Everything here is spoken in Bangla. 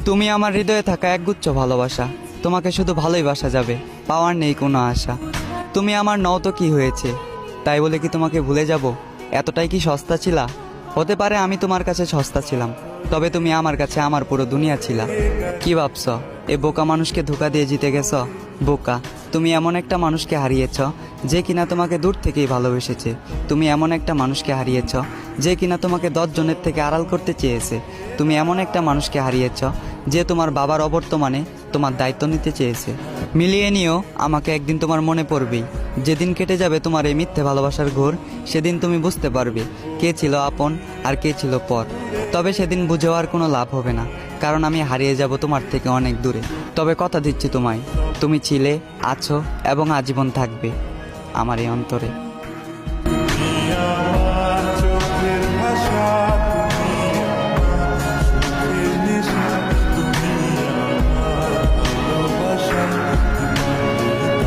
তুমি আমার হৃদয়ে থাকা একগুচ্ছ ভালোবাসা, তোমাকে শুধু ভালোই বাসা যাবে, পাওয়ার নেই কোনো আশা। তুমি আমার নও তো কি হয়েছে, তাই বলে কি তোমাকে ভুলে যাব? এতটাই কি সস্তা ছিলা? হতে পারে আমি তোমার কাছে সস্তা ছিলাম, তবে তুমি আমার কাছে আমার পুরো দুনিয়া ছিলা। কি ভাবছ এ বোকা মানুষকে ধোকা দিয়ে জিতে গেছ? বোকা, তুমি এমন একটা মানুষকে হারিয়েছ যে কিনা তোমাকে দূর থেকেই ভালোবেসেছে। তুমি এমন একটা মানুষকে হারিয়েছ যে কিনা তোমাকে 10 জনের থেকে আড়াল করতে চেয়েছে। তুমি এমন একটা মানুষকে হারিয়েছ যে তোমার বাবার অবর্তমানে তোমার দায়িত্ব নিতে চেয়েছে। মিলিয়ে নিও, আমাকে একদিন তোমার মনে পড়বেই। যেদিন কেটে যাবে তোমার এই মিথ্যে ভালোবাসার ঘোর, সেদিন তুমি বুঝতে পারবে কে ছিল আপন আর কে ছিল পর। তবে সেদিন বুঝেও আর কোনো লাভ হবে না, কারণ আমি হারিয়ে যাব তোমার থেকে অনেক দূরে। তবে কথা দিচ্ছি তোমায়, তুমি ছিলে, আছো এবং আজীবন থাকবে আমার এই অন্তরে।